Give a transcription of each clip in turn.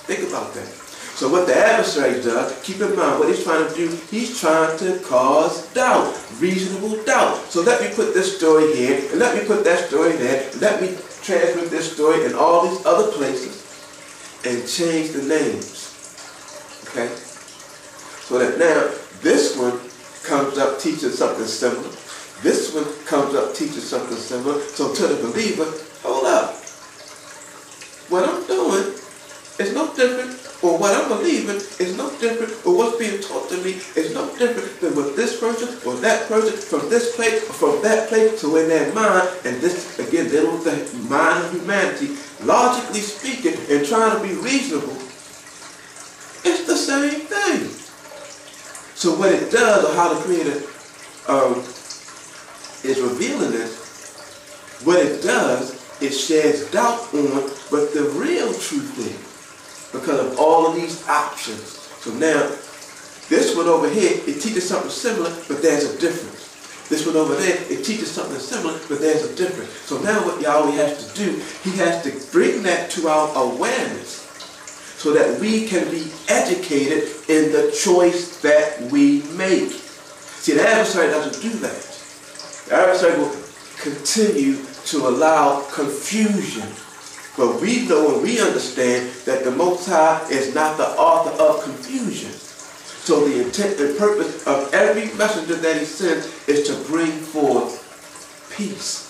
Think about that. So what the adversary does, keep in mind what he's trying to do, he's trying to cause doubt, reasonable doubt. So let me put this story here, and let me put that story there, and let me transmit this story in all these other places, and change the names. Okay? So that now, this one comes up teaching something similar. This one comes up teaching something similar. So to the believer, hold up. What I'm doing is no different, or what I'm believing is no different, or what's being taught to me is no different than what this person or that person from this place or from that place. So in their mind, and this again dealing with the mind of humanity, logically speaking and trying to be reasonable, it's the same thing. So what it does, or how the Creator is revealing this, what it does, it sheds doubt on what the real truth is, because of all of these options. So now, this one over here, it teaches something similar, but there's a difference. This one over there, it teaches something similar, but there's a difference. So now what Yahweh has to do, he has to bring that to our awareness so that we can be educated in the choice that we make. See, the adversary doesn't do that. The adversary will continue to allow confusion. But we know and we understand that the Most High is not the author of confusion. So the intent and purpose of every messenger that he sends is to bring forth peace.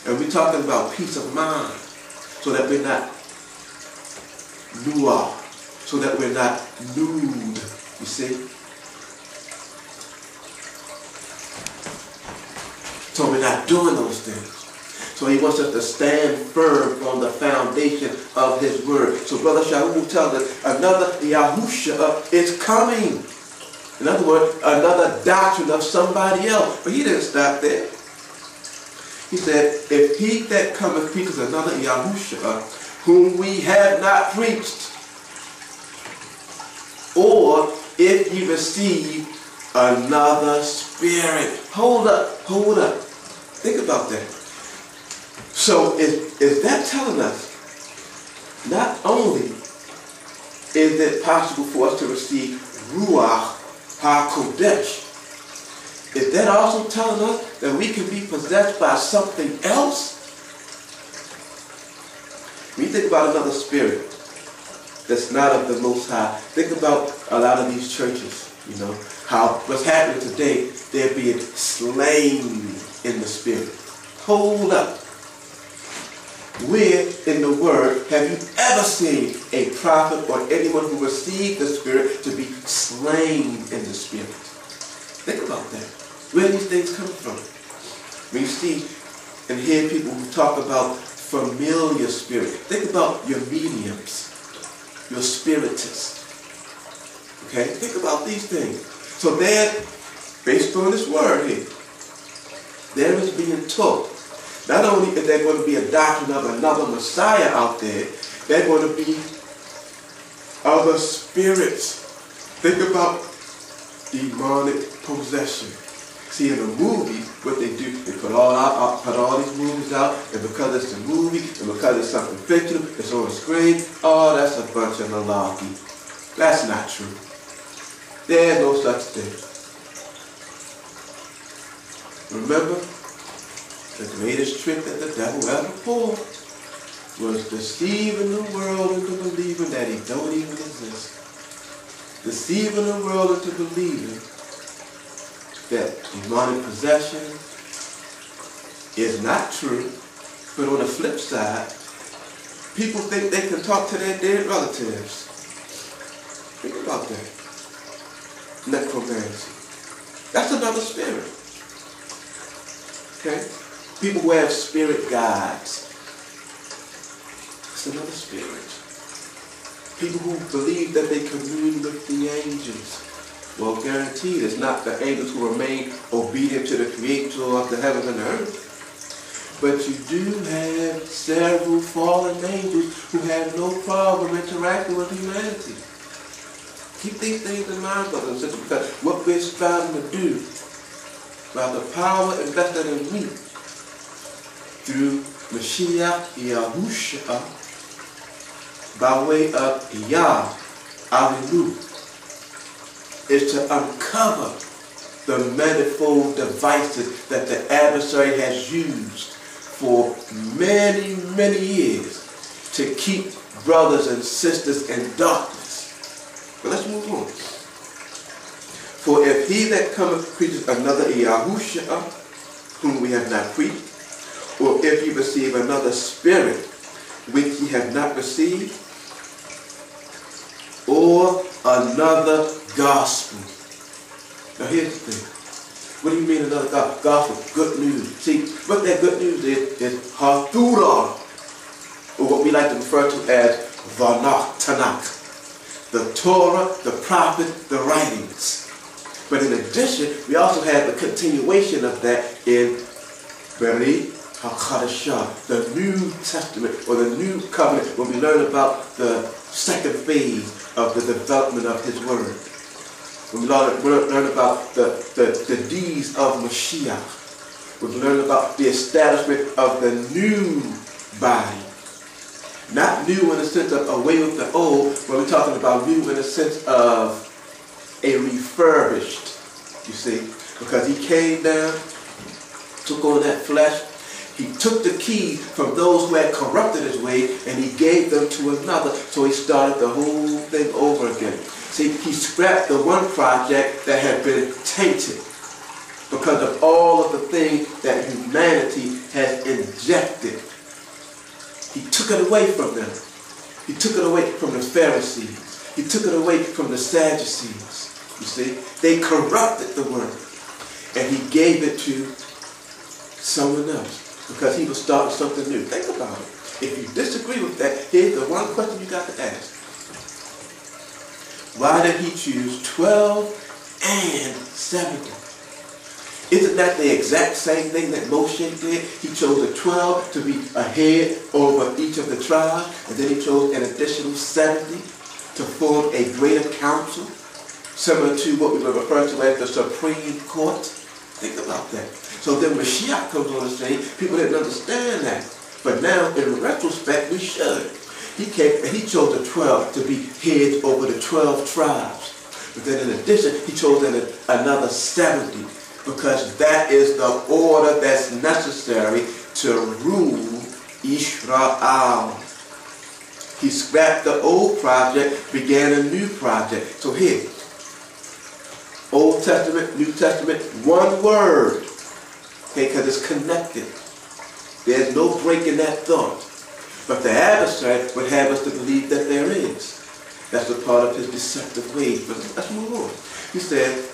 And we're talking about peace of mind, so that we're not nuah, so that we're not nude, you see? So we're not doing those things. So he wants us to stand firm on the foundation of his word. So Brother Shaul tells us another Yahusha is coming. In other words, another doctrine of somebody else. But he didn't stop there. He said, if he that cometh preaches another Yahusha, whom we have not preached, or if ye receive another spirit. Hold up, hold up. Think about that. So is that telling us not only is it possible for us to receive Ruach HaKodesh, is that also telling us that we can be possessed by something else? When you think about another spirit that's not of the Most High, think about a lot of these churches, you know, how what's happening today, they're being slain in the spirit. Hold up. Where in the Word have you ever seen a prophet or anyone who received the Spirit to be slain in the Spirit? Think about that. Where are these things coming from? When you see and hear people who talk about familiar spirit, think about your mediums, your spiritists. Okay? Think about these things. So they're, based on this word here, there is being taught. Not only is there going to be a doctrine of another Messiah out there, they're going to be other spirits. Think about demonic possession. See, in a movie, what they do, they put all these movies out, and because it's a movie, and because it's something fictional, it's on the screen, oh, that's a bunch of malarkey. That's not true. There's no such thing. Remember? The greatest trick that the devil ever pulled was deceiving the world into believing that he don't even exist. Deceiving the world into believing that demonic possession is not true. But on the flip side, people think they can talk to their dead relatives. Think about that. Necromancy. That's another spirit. Okay? People who have spirit guides. It's another spirit. People who believe that they commune with the angels. Well, guaranteed, it's not the angels who remain obedient to the Creator of the heavens and the earth. But you do have several fallen angels who have no problem interacting with humanity. Keep these things in mind, brothers and sisters, because what we're striving to do by the power invested in me, through Mashiach Yahushua, by way of Yah, Avinu, is to uncover the manifold devices that the adversary has used for many, many years to keep brothers and sisters in darkness. But let's move on. For if he that cometh preaches another Yahushua, whom we have not preached, or if ye receive another spirit, which ye have not received, or another gospel. Now here's the thing. What do you mean another gospel? Good news. See, what that good news is Hathurah, or what we like to refer to as Tanakh, the Torah, the prophet, the writings. But in addition, we also have the continuation of that in Beri HaKadashah, the New Testament, or the New Covenant, when we learn about the second phase of the development of His Word. When we learn about the deeds of Mashiach. We learn about the establishment of the new body. Not new in the sense of away with the old, but we're talking about new in the sense of a refurbished, you see. Because He came down, took on that flesh. He took the keys from those who had corrupted His way, and He gave them to another. So He started the whole thing over again. See, He scrapped the one project that had been tainted because of all of the things that humanity has injected. He took it away from them. He took it away from the Pharisees. He took it away from the Sadducees. You see, they corrupted the Word, and He gave it to someone else because He was starting something new. Think about it. If you disagree with that, here's the one question you got to ask. Why did He choose 12 and 70? Isn't that the exact same thing that Moshe did? He chose the 12 to be a head over each of the tribes, and then He chose an additional 70 to form a greater council, similar to what we will refer to as the Supreme Court. Think about that. So then Mashiach comes on the scene. People didn't understand that. But now, in retrospect, we should. He came and He chose the 12 to be heads over the 12 tribes. But then in addition, He chose another 70 because that is the order that's necessary to rule Israel. He scrapped the old project, began a new project. So here, Old Testament, New Testament, one word. Okay, because it's connected. There's no break in that thought. But the adversary would have us to believe that there is. That's a part of his deceptive ways. But let's move on. He said,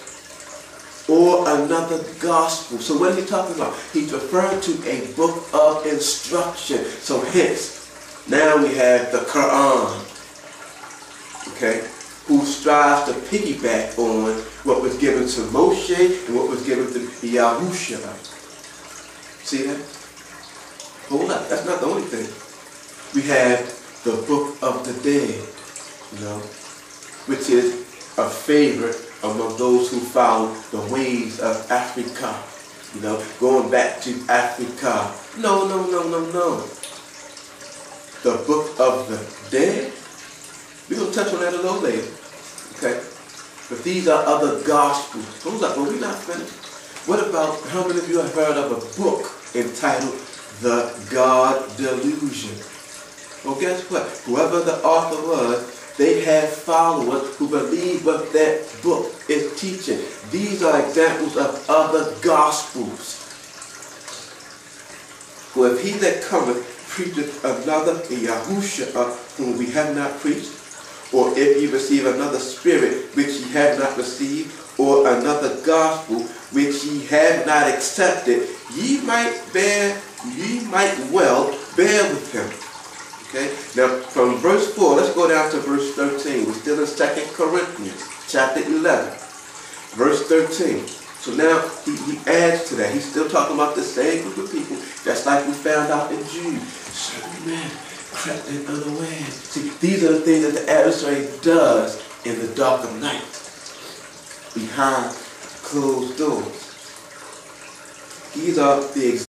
or another gospel. So what is he talking about? He's referring to a book of instruction. So hence, now we have the Quran, okay, who strives to piggyback on what was given to Moshe and what was given to Yahushua. See that? Hold up, that's not the only thing. We have the Book of the Dead, you know, which is a favorite among those who follow the ways of Africa. You know, going back to Africa. No. The Book of the Dead, we're going to touch on that a little later. Okay? But these are other gospels. Hold up, well, we're not finished. What about, how many of you have heard of a book entitled The God Delusion? Well, guess what? Whoever the author was, they have followers who believe what that book is teaching. These are examples of other gospels. For if he that cometh preacheth another Yahushua, whom we have not preached, or if ye receive another spirit which ye have not received, or another gospel which ye have not accepted, ye might well bear with him. Okay? Now, from verse 4, let's go down to verse 13. We're still in 2 Corinthians, chapter 11, verse 13. So now, he adds to that. He's still talking about the same group of people, just like we found out in Jude. Certain men crept in unawares. See, these are the things that the adversary does in the dark of night, behind closed doors. These are the